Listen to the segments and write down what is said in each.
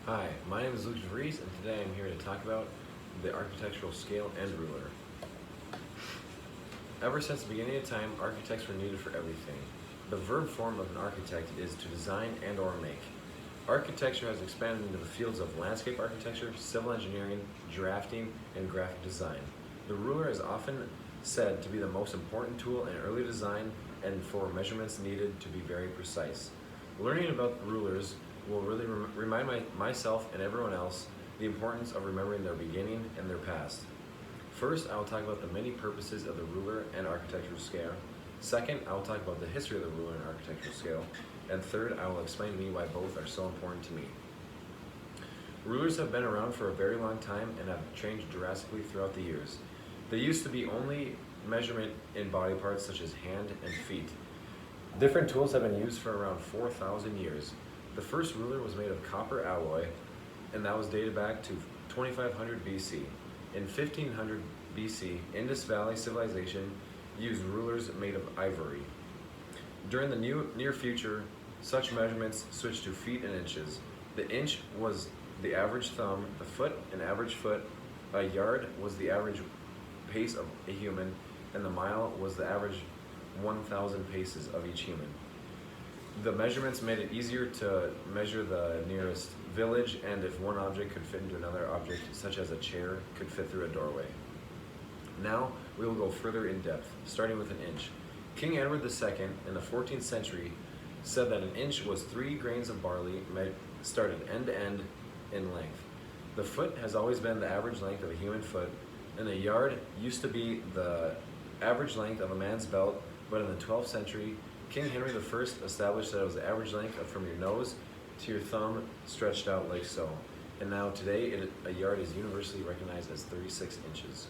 Hi, my name is Luke DeVries, and today I'm here to talk about the architectural scale and ruler. Ever since the beginning of time, architects were needed for everything. The verb form of an architect is to design and or make. Architecture has expanded into the fields of landscape architecture, civil engineering, drafting, and graphic design. The ruler is often said to be the most important tool in early design and for measurements needed to be very precise. Learning about rulers will really remind myself and everyone else the importance of remembering their beginning and their past. First, I will talk about the many purposes of the ruler and architectural scale. Second, I will talk about the history of the ruler and architectural scale. And third, I will explain to me why both are so important to me. Rulers have been around for a very long time and have changed drastically throughout the years. They used to be only measurement in body parts such as hand and feet. Different tools have been used for around 4,000 years. The first ruler was made of copper alloy, and that was dated back to 2500 BC. In 1500 BC, Indus Valley civilization used rulers made of ivory. During the near future, such measurements switched to feet and inches. The inch was the average thumb, the foot an average foot, a yard was the average pace of a human, and the mile was the average 1,000 paces of each human. The measurements made it easier to measure the nearest village, and if one object could fit into another object, such as a chair could fit through a doorway. Now we will go further in depth, starting with an inch. King Edward II in the 14th century said that an inch was 3 grains of barley started end to end in length. The foot has always been the average length of a human foot, and a yard used to be the average length of a man's belt, but in the 12th century, King Henry I established that it was the average length from your nose to your thumb stretched out like so. And now today, a yard is universally recognized as 36 inches.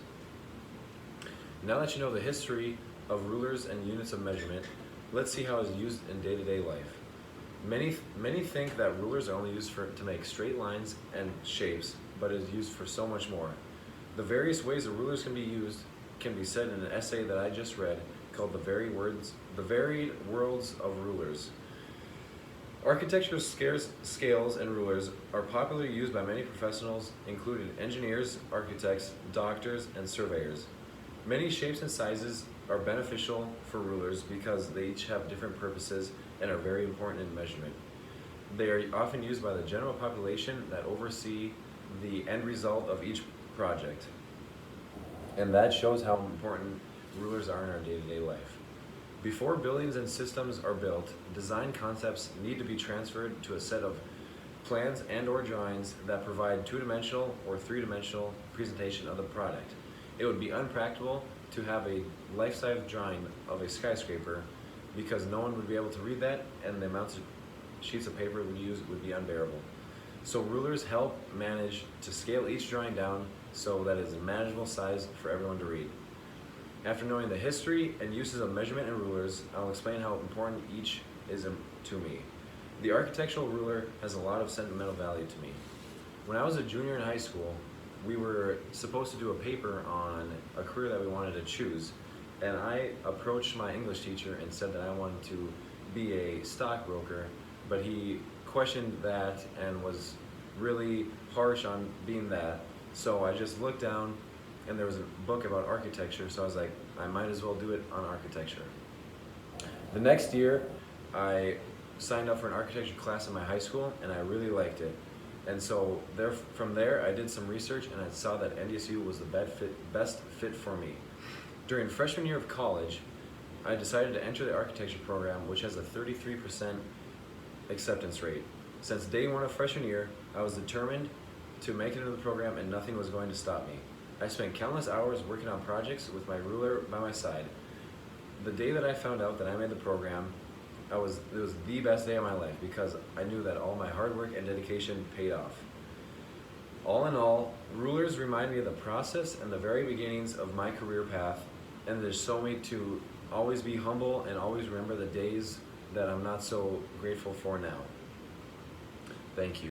Now that you know the history of rulers and units of measurement, let's see how it is used in day-to-day life. Many think that rulers are only used to make straight lines and shapes, but it is used for so much more. The various ways that rulers can be used can be said in an essay that I just read called The Varied Worlds of Rulers. Architectural scales and rulers are popularly used by many professionals, including engineers, architects, doctors, and surveyors. Many shapes and sizes are beneficial for rulers because they each have different purposes and are very important in measurement. They are often used by the general population that oversee the end result of each project. And that shows how important rulers are in our day-to-day life. Before buildings and systems are built, design concepts need to be transferred to a set of plans and or drawings that provide two-dimensional or three-dimensional presentation of the product. It would be unpractical to have a life-size drawing of a skyscraper because no one would be able to read that, and the amounts of sheets of paper we use would be unbearable. So rulers help manage to scale each drawing down so that it is a manageable size for everyone to read. After knowing the history and uses of measurement and rulers, I'll explain how important each is to me. The architectural ruler has a lot of sentimental value to me. When I was a junior in high school, we were supposed to do a paper on a career that we wanted to choose, and I approached my English teacher and said that I wanted to be a stockbroker, but he questioned that and was really harsh on being that. So I just looked down and there was a book about architecture, so I was like, I might as well do it on architecture. The next year, I signed up for an architecture class in my high school, and I really liked it. And so from there, I did some research, and I saw that NDSU was the best fit for me. During freshman year of college, I decided to enter the architecture program, which has a 33% acceptance rate. Since day one of freshman year, I was determined to make it into the program, and nothing was going to stop me. I spent countless hours working on projects with my ruler by my side. The day that I found out that I made the program, it was the best day of my life because I knew that all my hard work and dedication paid off. All in all, rulers remind me of the process and the very beginnings of my career path, and they show me to always be humble and always remember the days that I'm not so grateful for now. Thank you.